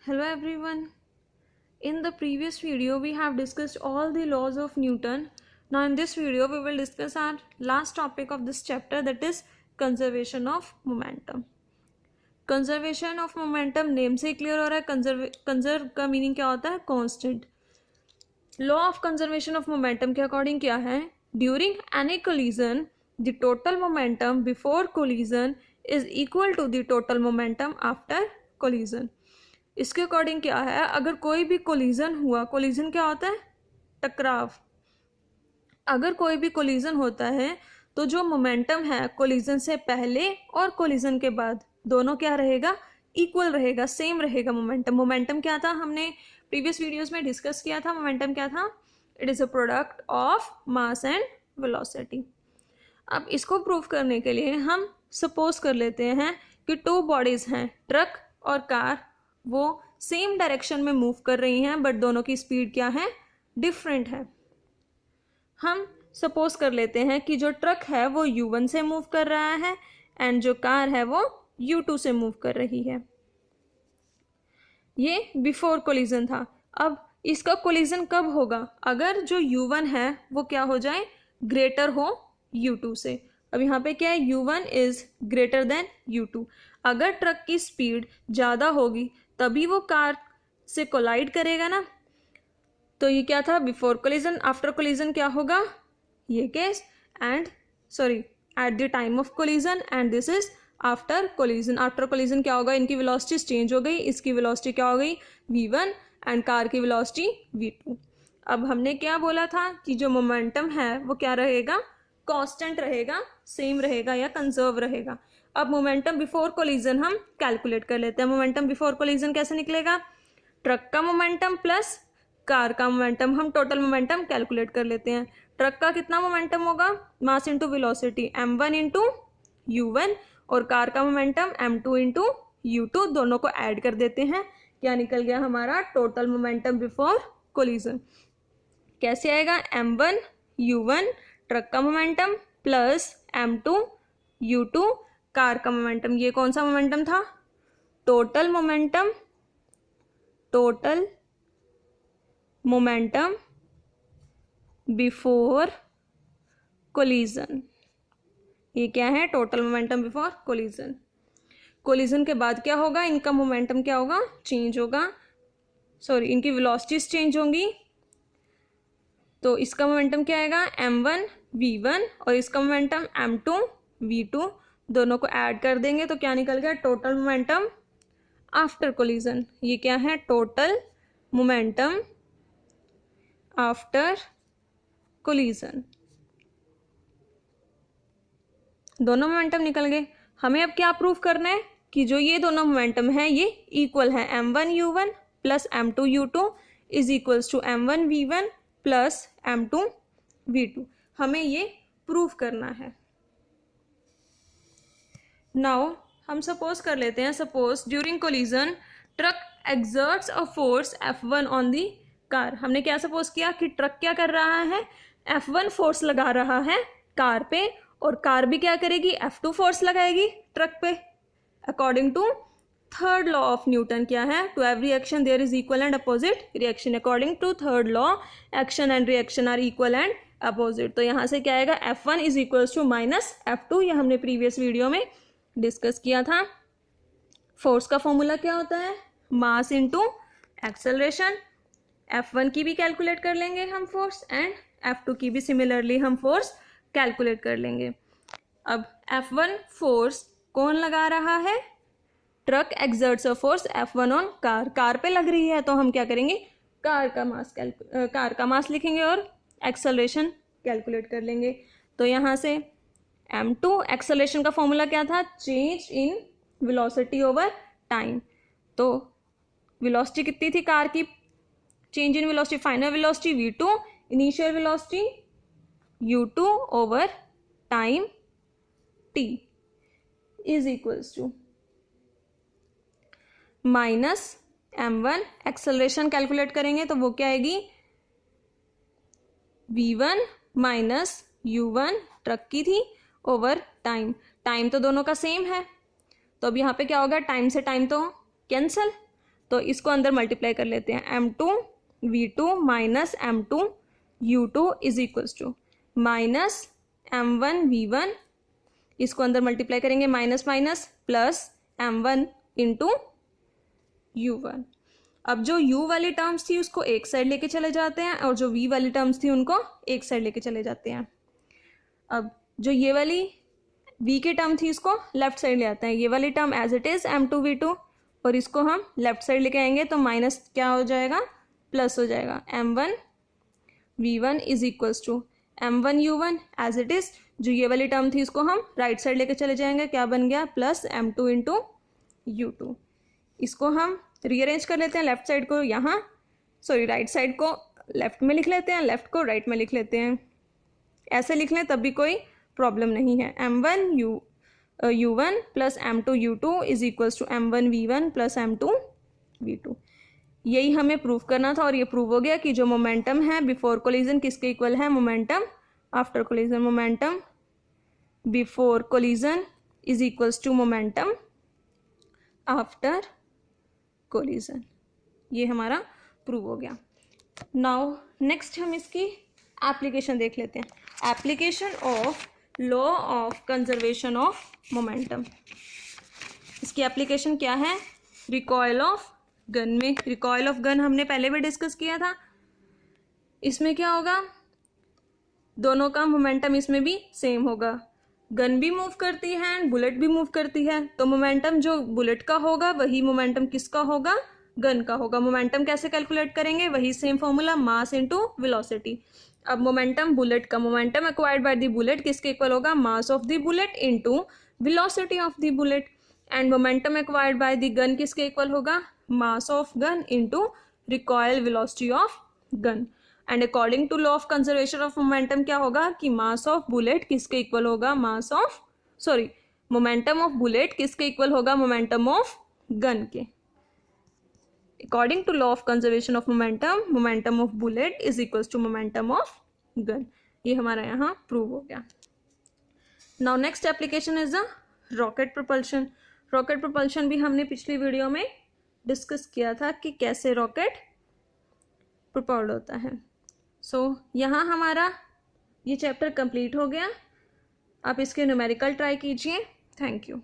Hello everyone. In the previous video we have discussed all the laws of Newton. Now in this video we will discuss our last topic of this chapter, that is conservation of momentum. Conservation of momentum name से ही clear हो रहा है. Conserve का meaning क्या होता है? Constant. Law of conservation of momentum के according क्या है? During any collision the total momentum before collision is equal to the total momentum after collision. इसके अकॉर्डिंग क्या है? अगर कोई भी कोलिजन हुआ, कोलिजन क्या होता है? टकराव. अगर कोई भी कोलिजन होता है तो जो मोमेंटम है कोलिजन से पहले और कोलिजन के बाद दोनों क्या रहेगा? इक्वल रहेगा, सेम रहेगा. मोमेंटम क्या था? हमने प्रीवियस वीडियोस में डिस्कस किया था. मोमेंटम क्या था? It is a product of mass and velocity. अब इसको प्रूव करने के लिए हम सपोज कर लेते हैं कि टू बॉडीज हैं, ट्रक और कार. वो सेम डायरेक्शन में मूव कर रही हैं बट दोनों की स्पीड क्या है? डिफरेंट है. हम सपोज कर लेते हैं कि जो ट्रक है वो U1 से मूव कर रहा है एंड जो कार है वो U2 से मूव कर रही है. ये बिफोर कोलिजन था. अब इसका कोलिजन कब होगा? अगर जो U1 है वो क्या हो जाए? ग्रेटर हो U2 से. अब यहाँ पे क्या है? U1 is greater than U2. अगर ट्रक की स्पीड ज़्यादा होगी तभी वो कार से कोलाइड करेगा ना. तो ये क्या था? Before collision. आफ्टर कोलिजन क्या होगा? ये case. And sorry, at the time of collision and this is after collision. After collision क्या होगा? इनकी वेलोसिटीज चेंज हो गई. इसकी वेलोसिटी क्या हो गई? V1 एंड कार की वेलोसिटी V2. अब हमने क्या बोला था कि जो मोमेंटम है वो क्या रहेगा? कांस्टेंट रहेगा, सेम रहेगा या कंजर्व रहेगा. अब मोमेंटम बिफोर कोलिजन हम कैलकुलेट कर लेते हैं. मोमेंटम बिफोर कोलिजन कैसे निकलेगा? ट्रक का मोमेंटम प्लस कार का मोमेंटम. हम टोटल मोमेंटम कैलकुलेट कर लेते हैं. ट्रक का कितना मोमेंटम होगा? Mass into velocity m1 into U1 और कार का मोमेंटम m2 इंटू U2. दोनों को ऐड कर देते हैं. क्या निकल गया हमारा? Total momentum before collision. कैसे आएगा? m1 U1 ट्रक का momentum plus m2 U2 car का मोमेंटम. ये कौन सा मोमेंटम था? Total momentum. Total momentum before collision. ये क्या है? Total momentum before collision. Collision के बाद क्या होगा? इनका मोमेंटम क्या होगा? चेंज होगा. सॉरी, इनकी वेलोसिटीज चेंज होंगी. तो इसका मोमेंटम क्या आएगा? m1 V1 और इसका मोमेंटम m2 V2. दोनों को ऐड कर देंगे तो क्या निकल गया? Total momentum after collision. ये क्या है? Total momentum after collision. दोनों मोमेंटम निकल गए. हमें अब क्या प्रूफ करना है? कि जो ये दोनों मोमेंटम है ये इक्वल है. m1 U1 plus m2 U2 is equals to m1 V1 plus m2 V2. हमें ये प्रूफ करना है. नाउ हम सपोज कर लेते हैं, suppose during collision truck exerts a force F1 on the car. हमने क्या सपोज किया कि ट्रक क्या कर रहा है? F1 फोर्स लगा रहा है कार पे और कार भी क्या करेगी? F2 फोर्स लगाएगी ट्रक पे. According to third law of Newton क्या है? To every action there is equal and opposite reaction. According to third law action and reaction are equal and opposite. तो यहाँ से क्या आएगा? F1 is equals to minus F2. ये हमने previous video में डिस्कस किया था. फोर्स का फॉर्मूला क्या होता है? Mass into acceleration. F1 की भी कैलकुलेट कर लेंगे हम फोर्स एंड F2 की भी सिमिलरली हम फोर्स कैलकुलेट कर लेंगे. अब F1 फोर्स कौन लगा रहा है? Truck exerts a force F1 on car. Car पे लग रही है तो हम क्या करेंगे? कार का मास लिखेंगे और एक्सेलरेशन कैलकुलेट कर लेंगे. तो यहाँ से m2 एक्सेलरेशन का फॉर्मूला क्या था? Change in velocity over time. तो वेलोसिटी कितनी थी कार की? Change in velocity, final velocity V2, initial velocity U2 over time t is equals to minus m1. Acceleration calculate करेंगे तो वो क्या आएगी? V1 माइनस U1 ट्रक की थी ओवर टाइम. टाइम तो दोनों का सेम है तो अब यहाँ पे क्या होगा? टाइम से टाइम तो कैंसल. तो इसको अंदर मल्टीप्लाई कर लेते हैं, m2v2 minus m2u2 is equals to minus m1v1, इसको अंदर मल्टीप्लाई करेंगे minus minus plus m1 into u1। अब जो u वाली टर्म्स थी उसको एक साइड लेके चले जाते हैं और जो v वाली टर्म्स थी उनको एक साइड लेके चले जाते हैं। अब जो ये वाली v की टर्म थी इसको लेफ्ट साइड ले आते हैं, ये वाली term as it is m2v2 और इसको हम लेफ्ट साइड लेके आएंगे तो माइनस क्या हो जाएगा, प्लस हो जाएगा, m1v1 is equals to m1u1 as it is. जो ये वाली टर्म थी इसको हम राइट साइड लेके चले जाएंगे, क्या बन गया, प्लस m2 इंटू u2। इसको हम रीअरेंज कर लेते हैं, लेफ्ट साइड को यहाँ राइट साइड को लेफ्ट में लिख लेते हैं, लेफ्ट को राइट में लिख लेते हैं, ऐसे लिख लें तब भी कोई प्रॉब्लम नहीं है। m1u1 plus m2u2 is equals to m1v1 plus m2v2। यही हमें प्रूव करना था और ये प्रूव हो गया कि जो मोमेंटम है बिफोर कोलिजन किसके इक्वल है, momentum after collision. Momentum before collision is equals to momentum after collision. ये हमारा प्रूव हो गया। नाउ नेक्स्ट हम इसकी एप्लीकेशन देख लेते हैं। Application of law of conservation of momentum. इसकी एप्लीकेशन क्या है, रिकॉयल ऑफ गन में। रिकॉयल ऑफ गन हमने पहले भी डिस्कस किया था। इसमें क्या होगा, दोनों का मोमेंटम इसमें भी सेम होगा। गन भी मूव करती है एंड बुलेट भी मूव करती है, तो मोमेंटम जो बुलेट का होगा वही मोमेंटम किसका होगा, गन का होगा। मोमेंटम कैसे कैलकुलेट करेंगे, वही same formula, mass into velocity. अब मोमेंटम बुलेट का, momentum acquired by the bullet किसके इक्वल होगा, mass of the bullet into velocity of the bullet. And momentum acquired by the gun किसके इक्वल होगा, mass of gun into recoil velocity of gun. And according to law of conservation of momentum क्या होगा कि mass of bullet किसके equal होगा, momentum of bullet किसके equal होगा, momentum of gun के। According to law of conservation of momentum, momentum of bullet is equals to momentum of gun. ये हमारा यहाँ प्रूव हो गया। Now next application is the rocket propulsion. Rocket propulsion भी हमने पिछली वीडियो में डिस्कस किया था कि कैसे रॉकेट प्रोपल्ड होता है। यहाँ हमारा ये चैप्टर कंप्लीट हो गया। आप इसके न्यूमेरिकल ट्राई कीजिए। Thank you.